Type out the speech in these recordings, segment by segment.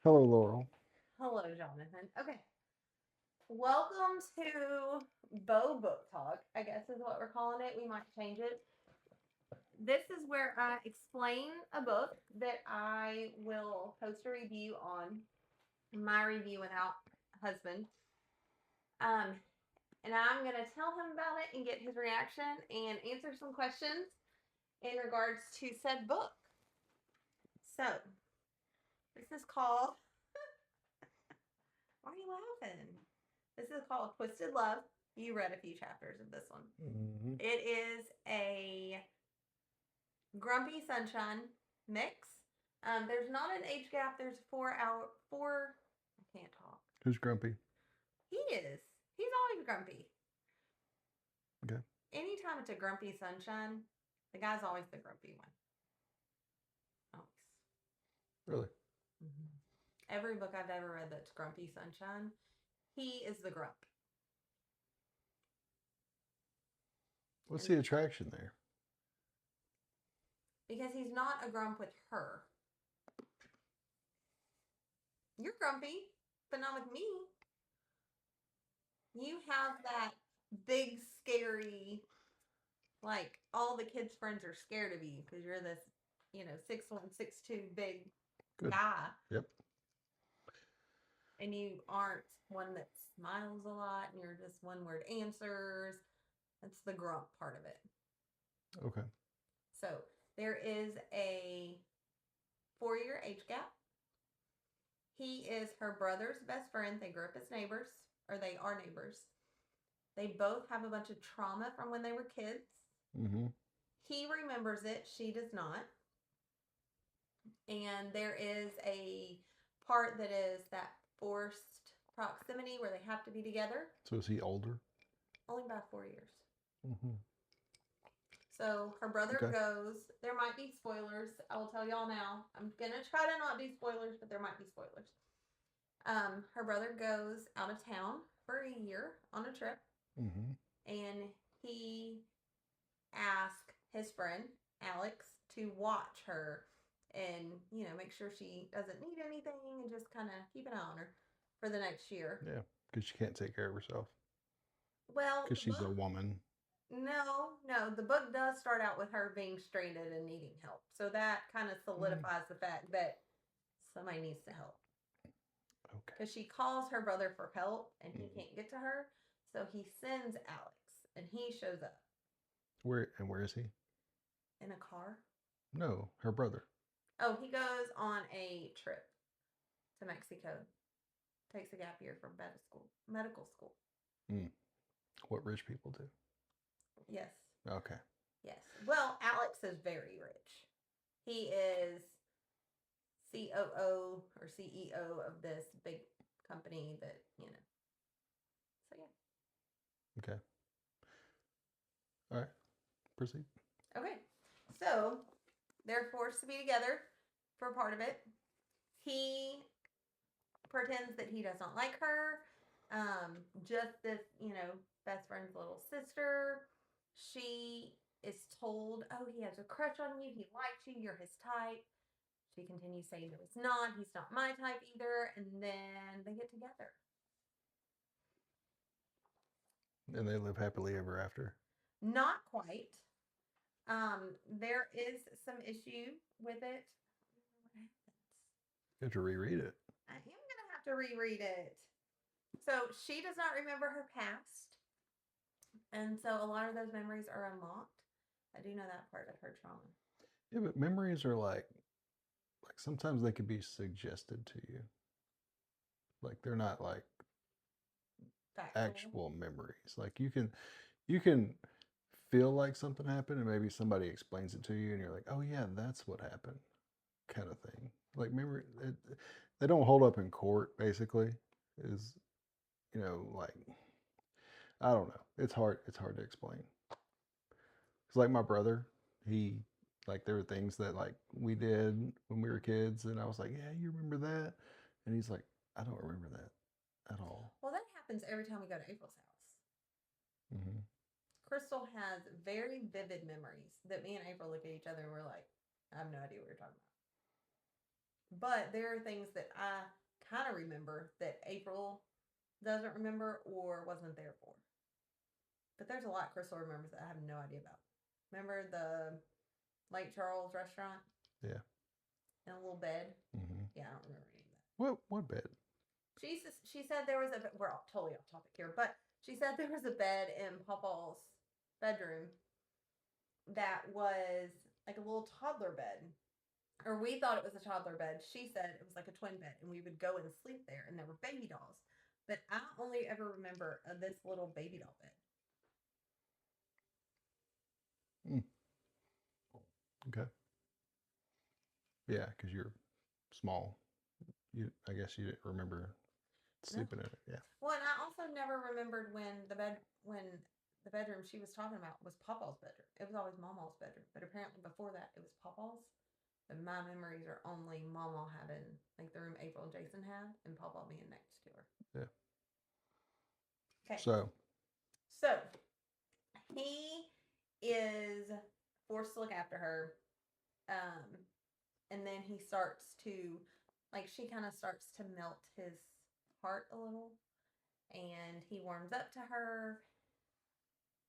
Hello, Laurel. Hello, Jonathan. Okay. Welcome to Bo Book Talk, I guess is what we're calling it. We might change it. This is where I explain a book that I will post a review on, my review without husband. Um, and I'm going to tell him about it and get his reaction and answer some questions in regards to said book. So, this is called, why are you laughing? This is called Twisted Love. You read a few chapters of this one. Hmm. It is a Grumpy Sunshine mix. There's not an age gap. There's 4 hour four. I can't talk. Who's grumpy? He is. He's always grumpy. Okay. Anytime it's a Grumpy Sunshine, the guy's always the grumpy one. Always. Really? Mm-hmm. Every book I've ever read that's Grumpy Sunshine, he is the grump. What's And the attraction there? because he's not a grump with her. You're grumpy, but not with me. You have that big, scary, like all the kids' friends are scared of you because you're this, 6'1", 6'2", big Good. guy, Yep. and you aren't one that smiles a lot, and you're just one word answers. That's the grump part of it. Okay. So there is a 4 year age gap. He is her brother's best friend. They grew up as neighbors, or they are neighbors. They both have a bunch of trauma from when they were kids. Mm-hmm. He remembers it, she does not. And there is a part that is that forced proximity where they have to be together, So is he older? only by 4 years. Mm-hmm. So her brother Okay. goes. There might be spoilers. I will tell y'all now. I'm gonna try to not do spoilers, but there might be spoilers. Her brother goes out of town for a year on a trip, Mm-hmm. and he asked his friend Alex to watch her and make sure she doesn't need anything and just kind of keep an eye on her for the next year. Yeah. Because she can't take care of herself. Well, Because the she's a book, woman. no, the book does start out with her being stranded and needing help, so that kind of Mm. solidifies the fact that somebody needs to help Okay. because she calls her brother for help and he Mm. can't get to her, so he sends Alex and he shows up Where is he? in a car. No, her brother. Oh, he goes on a trip to Mexico. Takes a gap year from medical school. Medical school. Mm. What rich people do. Yes. Okay. Yes. Well, Alex is very rich. He is COO or CEO of this big company that. So yeah. Okay. All right. Proceed. Okay. So they're forced to be together for part of it. He pretends that he does not like her. Just this, best friend's little sister. She is told, "Oh, he has a crush on you. He likes you. You're his type." She continues saying, "No, it's not. He's not my type either." And then they get together. And they live happily ever after. Not quite. There is some issue with it. What happens? You have to reread it. I am gonna have to reread it. So she does not remember her past. And so a lot of those memories are unlocked. I do know that part of her trauma. Yeah, but memories are like sometimes they can be suggested to you. Like they're not like Factual. actual memories. Like you can feel like something happened and maybe somebody explains it to you and you're like, "Oh yeah, that's what happened." kind of thing. Like memory they don't hold up in court basically is like I don't know. It's hard to explain. It's like my brother, he like there were things that like we did when we were kids and I was like, "Yeah, you remember that?" And he's like, "I don't remember that at all." Well, that happens every time we go to April's house. Hmm. Crystal has very vivid memories that me and April look at each other and we're like, I have no idea what you're talking But there are things that I kind of remember that April doesn't remember or wasn't there for. But there's a lot Crystal remembers that I have no idea about. Remember the Lake Charles restaurant Yeah. in a little bed? Mm-hmm. Yeah, I don't remember any of that. What bed? She said there was a. We're totally off topic here, but she said there was a bed in Papa's bedroom that was like a little toddler bed, or we thought it was a toddler bed. She said it was like a twin bed, and we would go and sleep there, and there were baby dolls. But I only ever remember this little baby doll bed. Okay. Yeah, because you're small. I guess you didn't remember sleeping in it. Yeah. Well, and I also never remembered when the bedroom she was talking about was Papa's bedroom. It was always Mama's bedroom, but apparently before that it was Papa's. But my memories are only Mama having like the room April and Jason had, and Papa being next to her. Yeah. Okay. So he is forced to look after her, and then he starts to, like, she kind of starts to melt his heart a little, and he warms up to her,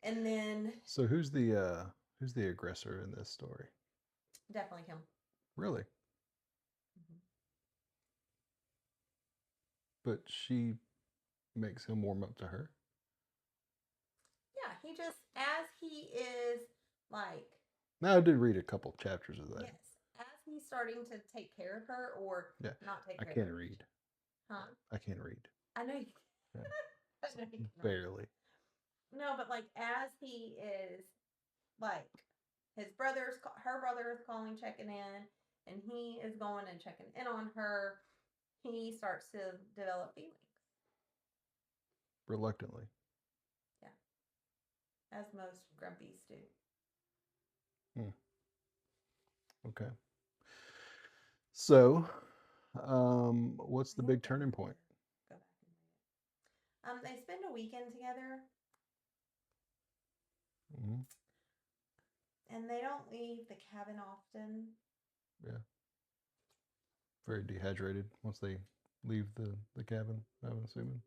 and then so who's the aggressor in this story? definitely him. Really? Mhm. But she makes him warm up to her? Yeah, he just, as he is like, Now I did read a couple chapters of that. yes, as he's starting to take care of her, or Yeah. not take I care can't of her. read. Huh? I can't read. I know you. Yeah. I know you cannot. Barely. No, but like as he is like her brother is calling, checking in, and he is going and checking in on her, he starts to develop feelings. Reluctantly. Yeah. As most grumpies do. Okay. So, what's the big turning point? Go back and read it. They spend a weekend together. Mm-hmm. And they don't leave the cabin often. Yeah. Very dehydrated once they leave the cabin, I'm assuming.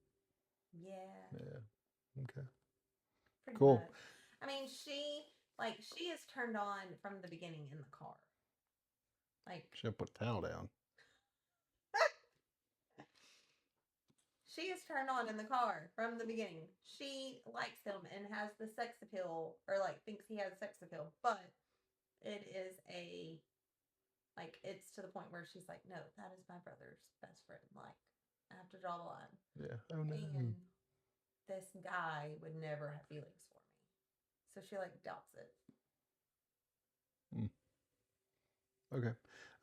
Yeah. Yeah. Okay. Pretty Cool. much. I mean, she is turned on from the beginning in the car. Like, Should put the towel down. she is turned on in the car from the beginning. She likes him and has the sex appeal, or like thinks he has sex appeal, but it is it's to the point where she's like, no, that is my brother's best friend. Like, I have to draw the line. Yeah. Oh no. And this guy would never have feelings for me. So she like doubts it. Okay.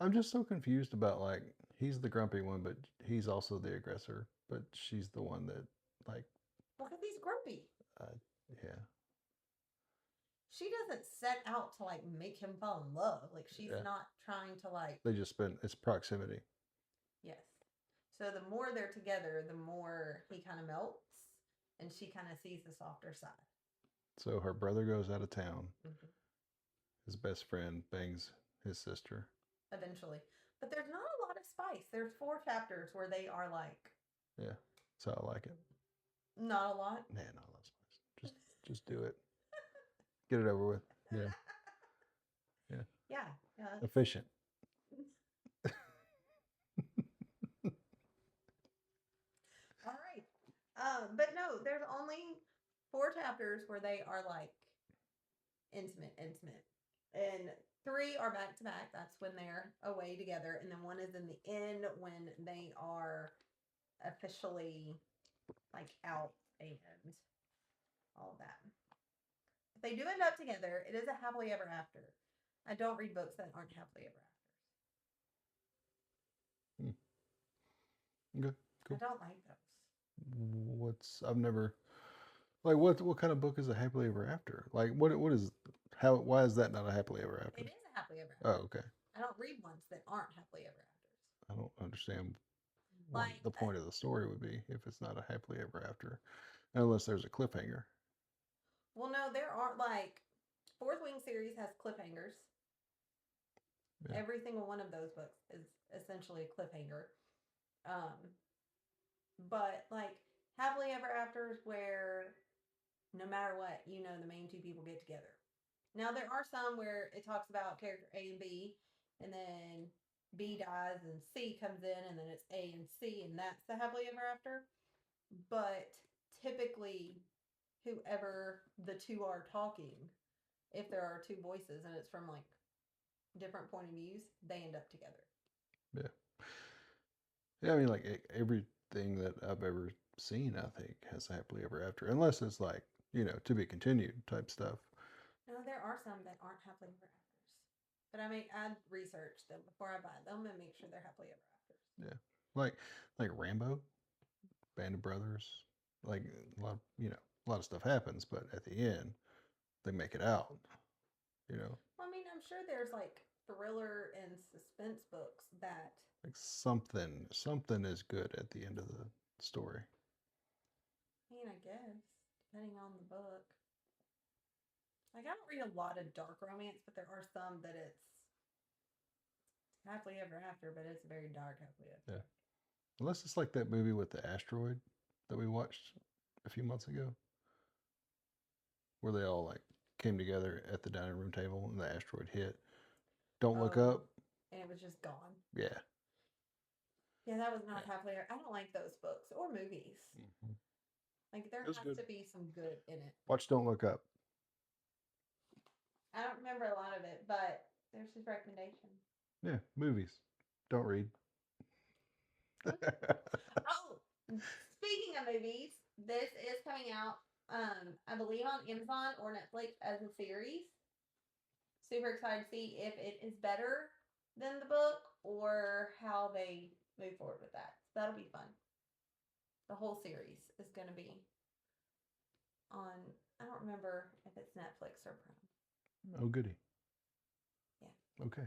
I'm just so confused about, like, he's the grumpy one, but he's also the aggressor, but she's the one that, like, Well, because he's grumpy. yeah. She doesn't set out to like make him fall in love. Like, she's Yeah. not trying to like. They just spend, it's proximity. Yes. So the more they're together, the more he kind of melts, and she kind of sees the softer side. So her brother goes out of town. Mm-hmm. His best friend bangs his sister. Eventually. But there's not a lot of spice. There's 4 chapters where they are like. Yeah. So I like it. Not a lot. Nah, not a lot of spice. Just do it. Get it over with. Yeah. Yeah. Yeah. Yeah. Efficient. All right. But no, there's only 4 chapters where they are like intimate, and 3 are back to back. That's when they're away together, and then 1 is in the end when they are officially like out and all of that. If they do end up together, it is a happily ever after. I don't read books that aren't happily ever afters. Okay. Cool. I don't like those. I've never, like, what kind of book is a happily ever after? Like, what is, why is that not a happily ever after? It is a happily ever after. Oh, okay. I don't read ones that aren't happily ever afters. I don't understand what the point of the story would be if it's not a happily ever after, unless there's a cliffhanger. Well, no, there aren't, like, Fourth Wing series has cliffhangers. Yeah. Every single one of those books is essentially a cliffhanger. Um, but like happily ever afters where no matter what, the main two people get together. Now there are some where it talks about character A and B, and then B dies and C comes in, and then it's A and C, and that's the happily ever after. But typically, whoever the two are talking, if there are two voices and it's from like different point of views, they end up together. Yeah. Yeah, I mean, like everything that I've ever seen, I think, has a happily ever after, unless it's like, to be continued type stuff. No, there are some that aren't happily ever afters. But I'd research them before I buy them and make sure they're happily ever afters. Yeah. Like Rambo, Band of Brothers, like a lot of stuff happens, but at the end, they make it out, Well, I'm sure there's like thriller and suspense books that. like something is good at the end of the story. I guess, depending on the book. Like, I don't read a lot of dark romance, but there are some that it's happily ever after, but it's very dark happily ever. Yeah. Unless it's like that movie with the asteroid that we watched a few months ago, where they all like came together at the dining room table and the asteroid hit. Don't Look Up. And it was just gone. Yeah. Yeah, that was not happily ever. I don't like those books or movies. Mm-hmm. Like, there has to be some good in it. Watch Don't Look Up. I don't remember a lot of it, but there's his recommendation. Yeah, movies. Don't read. Oh, speaking of movies, this is coming out, I believe on Amazon or Netflix as a series. Super excited to see if it is better than the book or how they move forward with that. So that'll be fun. The whole series is going to be on, I don't remember if it's Netflix or Prime. Oh, goody. Yeah. Okay.